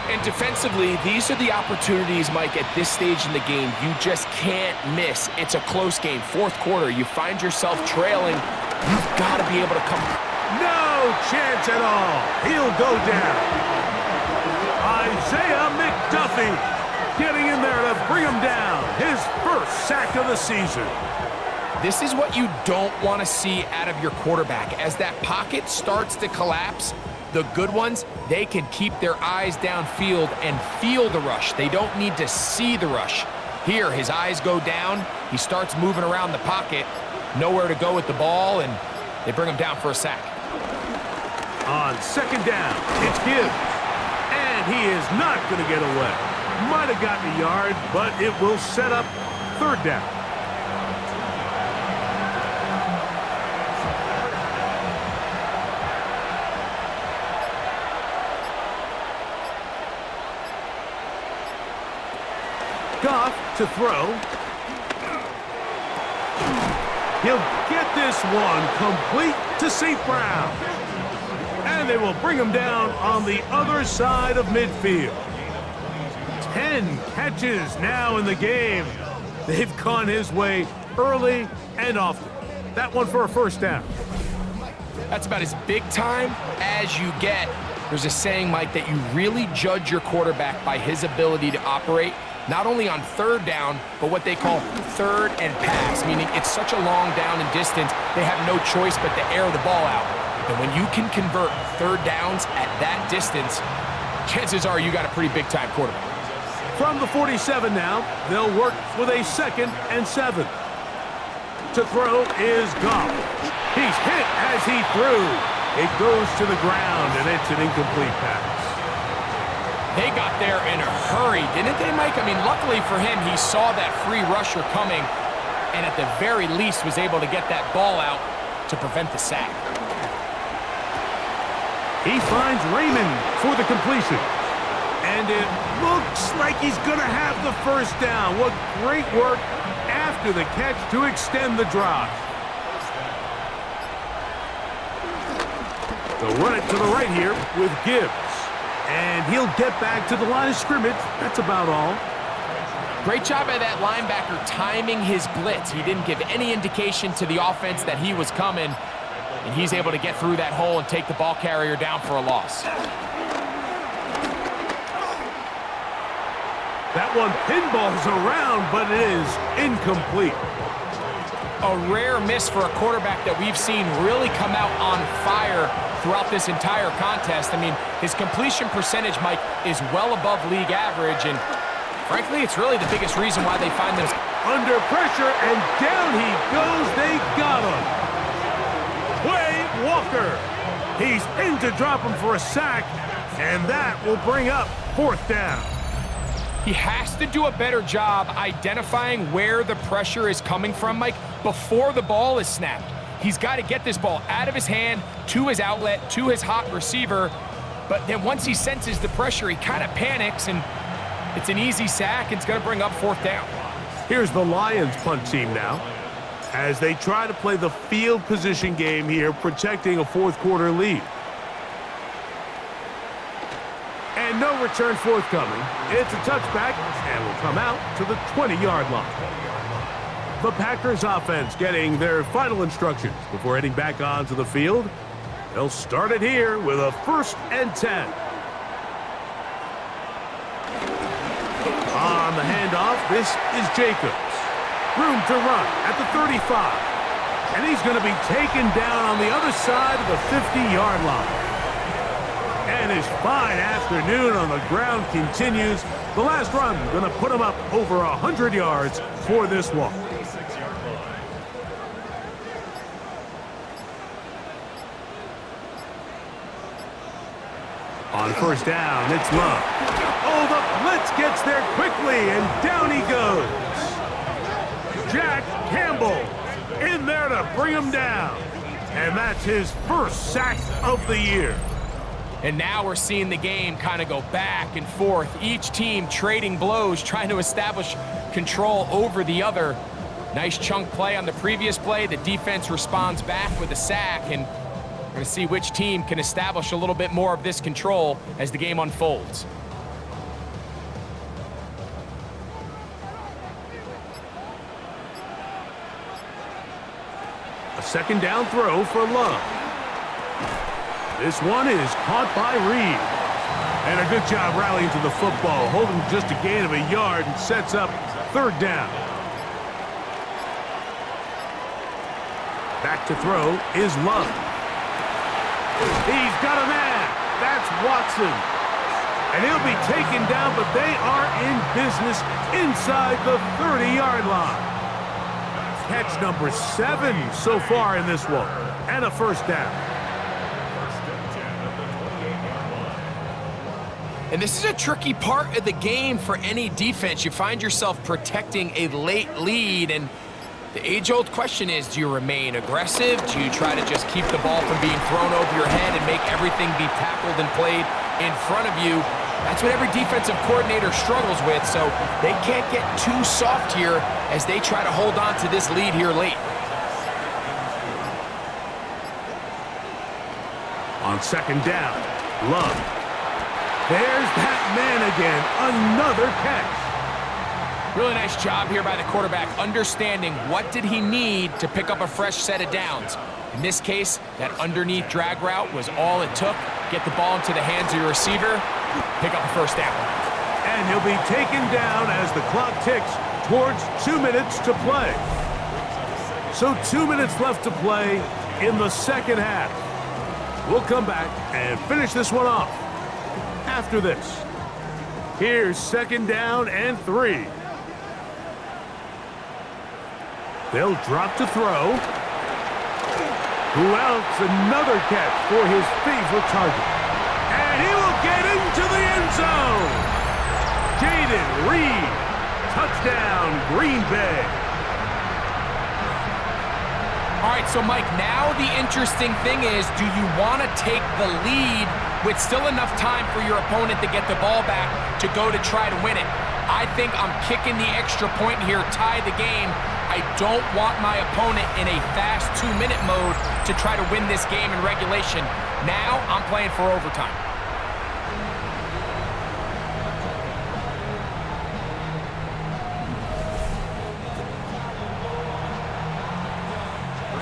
And defensively, these are the opportunities, Mike, at this stage in the game you just can't miss. It's a close game. Fourth quarter, you find yourself trailing. You've got to be able to come. No chance at all. He'll go down. Isaiah McDuffie getting in there to bring him down. His first sack of the season. This is what you don't want to see out of your quarterback. As that pocket starts to collapse, the good ones, they can keep their eyes downfield and feel the rush. They don't need to see the rush. Here, his eyes go down. He starts moving around the pocket. Nowhere to go with the ball, and they bring him down for a sack. On second down, it's Gibbs. And he is not going to get away. Might have gotten a yard, but it will set up third down. Goff to throw. He'll get this one complete to St. Brown. And they will bring him down on the other side of midfield. 10 catches now in the game. They've gone his way early and often. That one for a first down. That's about as big time as you get. There's a saying, Mike, that you really judge your quarterback by his ability to operate not only on third down, but what they call third and pass, meaning it's such a long down and distance, they have no choice but to air the ball out. And when you can convert third downs at that distance, chances are you got a pretty big-time quarterback. From the 47 now, they'll work with a 2nd and 7. To throw is Goff. He's hit as he threw. It goes to the ground, and it's an incomplete pass. They got there in a hurry, didn't they, Mike? I mean, luckily for him, he saw that free rusher coming, and at the very least was able to get that ball out to prevent the sack. He finds Raymond for the completion. And it looks like he's going to have the first down. What great work after the catch to extend the drive. They'll run it to the right here with Gibbs. And he'll get back to the line of scrimmage. That's about all. Great job by that linebacker timing his blitz. He didn't give any indication to the offense that he was coming. And he's able to get through that hole and take the ball carrier down for a loss. That one pinballs around, but it is incomplete. A rare miss for a quarterback that we've seen really come out on fire throughout this entire contest. I mean, his completion percentage, Mike, is well above league average, and frankly, it's really the biggest reason why they find themselves under pressure, and down he goes. They got him. Quay Walker. He's in to drop him for a sack, and that will bring up fourth down. He has to do a better job identifying where the pressure is coming from, Mike, before the ball is snapped. He's got to get this ball out of his hand, to his outlet, to his hot receiver. But then once he senses the pressure, he kind of panics, and it's an easy sack. It's going to bring up fourth down. Here's the Lions punt team now, as they try to play the field position game here, protecting a fourth quarter lead. And no return forthcoming. It's a touchback and will come out to the 20-yard line. The Packers offense getting their final instructions before heading back onto the field. They'll start it here with a 1st and 10. On the handoff, this is Jacobs. Room to run at the 35. And he's going to be taken down on the other side of the 50-yard line. And his fine afternoon on the ground continues. The last run going to put him up over 100 yards for this one. On 1st down, it's Love. Oh, the blitz gets there quickly, and down he goes. Jack Campbell in there to bring him down. And that's his 1st sack of the year. And now we're seeing the game kind of go back and forth. Each team trading blows, trying to establish control over the other. Nice chunk play on the previous play. The defense responds back with a sack, and we're going to see which team can establish a little bit more of this control as the game unfolds. A 2nd down throw for Love. This one is caught by Reed. And a good job rallying to the football, holding just a gain of a yard and sets up 3rd down. Back to throw is Love. He's got a man. That's Watson. And he'll be taken down, but they are in business inside the 30-yard line. Catch number 7 so far in this one. And a 1st down. And this is a tricky part of the game for any defense. You find yourself protecting a late lead, and the age-old question is, do you remain aggressive? Do you try to just keep the ball from being thrown over your head and make everything be tackled and played in front of you? That's what every defensive coordinator struggles with, so they can't get too soft here as they try to hold on to this lead here late. On 2nd down, Love. There's that man again, another catch. Really nice job here by the quarterback, understanding what did he need to pick up a fresh set of downs. In this case, that underneath drag route was all it took. Get the ball into the hands of your receiver, pick up a 1st down. And he'll be taken down as the clock ticks towards 2 minutes to play. So 2 minutes left to play in the 2nd half. We'll come back and finish this one off after this. Here's 2nd down and 3. They'll drop to throw. Who else? Another catch for his favorite target. And he will get into the end zone. Jaden Reed. Touchdown, Green Bay. All right, so Mike, now the interesting thing is, do you want to take the lead with still enough time for your opponent to get the ball back to go to try to win it? I think I'm kicking the extra point here, tie the game. I don't want my opponent in a fast 2-minute mode to try to win this game in regulation. Now I'm playing for overtime.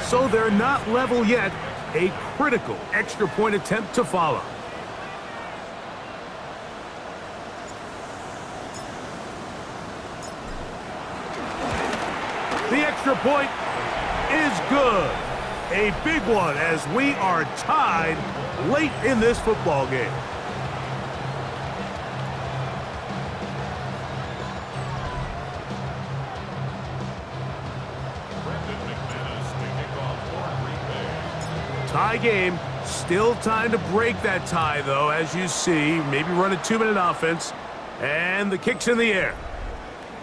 So they're not level yet. A critical extra point attempt to follow. The extra point is good. A big one as we are tied late in this football game. Tie game. Still time to break that tie, though, as you see. Maybe run a 2-minute offense. And the kick's in the air.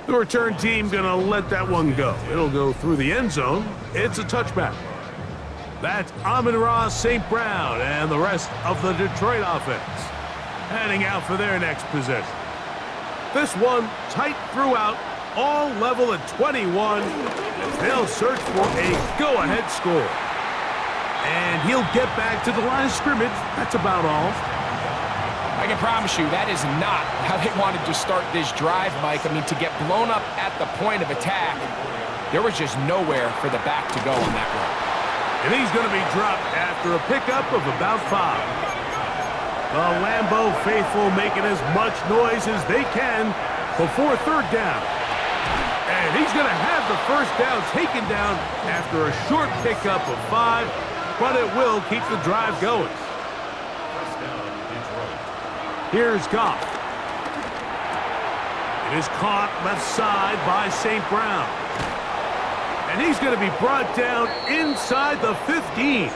The return team going to let that one go. It'll go through the end zone. It's a touchback. That's Amon-Ra St. Brown and the rest of the Detroit offense heading out for their next possession. This one tight throughout, all level at 21. They'll search for a go-ahead score. And he'll get back to the line of scrimmage. That's about all. I can promise you that is not how they wanted to start this drive, Mike. I mean, to get blown up at the point of attack, there was just nowhere for the back to go on that run. And he's going to be dropped after a pickup of about 5. The Lambeau faithful making as much noise as they can before third down. And he's going to have the first down taken down after a short pickup of 5, but it will keep the drive going. Here's Goff. It is caught left side by St. Brown. And he's going to be brought down inside the 15.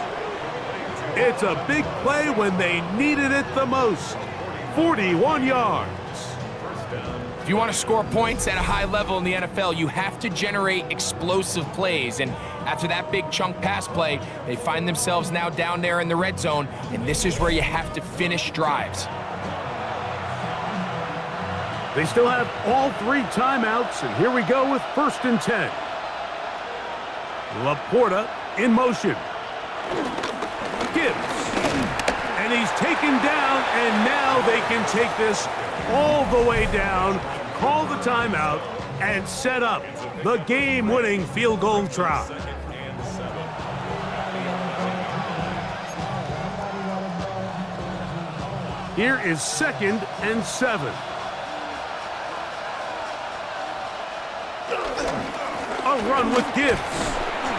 It's a big play when they needed it the most. 41 yards. If you want to score points at a high level in the NFL, you have to generate explosive plays. And after that big chunk pass play, they find themselves now down there in the red zone. And this is where you have to finish drives. They still have all 3 timeouts, and here we go with 1st and 10. Laporta in motion. Gibbs. And he's taken down, and now they can take this all the way down, call the timeout, and set up the game-winning field goal try. Here is 2nd and 7. A run with Gibbs.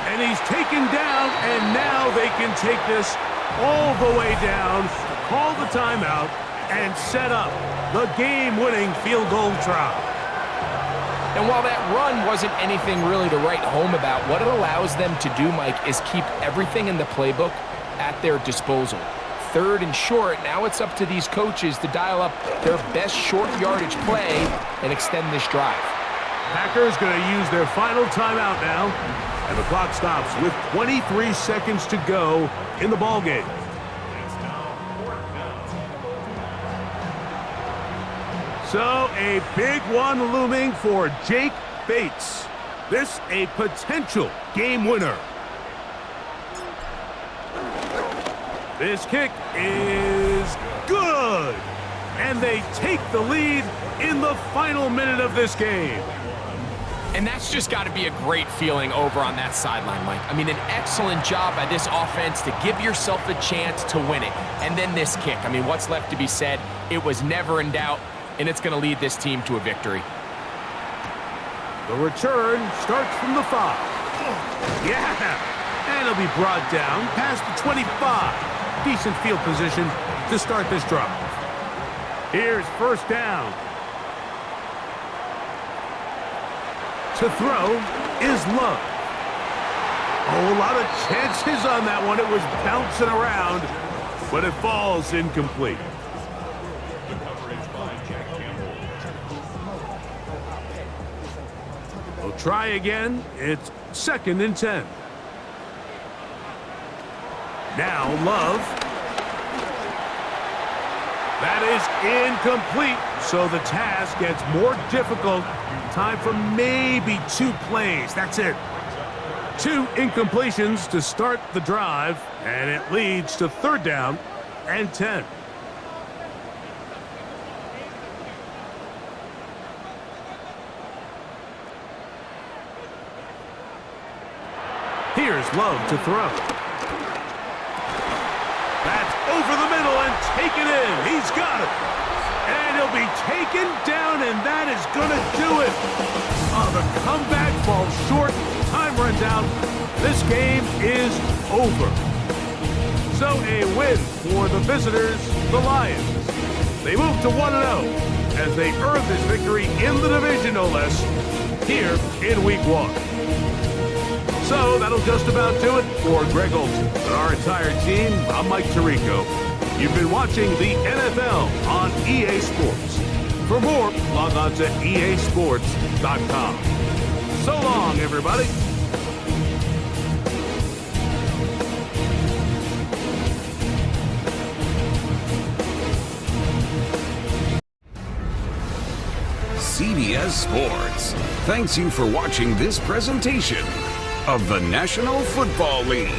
And he's taken down, and now they can take this all the way down, call the timeout, and set up the game-winning field goal try. And while that run wasn't anything really to write home about, what it allows them to do, Mike, is keep everything in the playbook at their disposal. 3rd and short, now it's up to these coaches to dial up their best short yardage play and extend this drive. Packers going to use their final timeout now, and the clock stops with 23 seconds to go in the ballgame. So a big one looming for Jake Bates. This a potential game winner. This kick is good, and they take the lead in the final minute of this game. And that's just got to be a great feeling over on that sideline, Mike. I mean, an excellent job by this offense to give yourself a chance to win it. And then this kick. I mean, what's left to be said? It was never in doubt, and it's going to lead this team to a victory. The return starts from the 5. Yeah! And it'll be brought down past the 25. Decent field position to start this drive. Here's 1st down. To throw is Love. Oh, a lot of chances on that one. It was bouncing around, but it falls incomplete. We'll try again. It's 2nd and 10. Now Love. That is incomplete, so the task gets more difficult. Time for maybe 2 plays. That's it. 2 incompletions to start the drive, and it leads to 3rd down and 10. Here's Love to throw. That's over the middle and taken in. He's got it. And he'll be taken down, and that is going to do it. Oh, the comeback falls short. Time runs out. This game is over. So a win for the visitors, the Lions. They move to 1-0 as they earn this victory in the division, no less, here in Week 1. So that'll just about do it for Greg Olsen and our entire team. I'm Mike Tirico. You've been watching the NFL on EA Sports. For more, log on to easports.com. So long, everybody. CBS Sports thanks you for watching this presentation of the National Football League.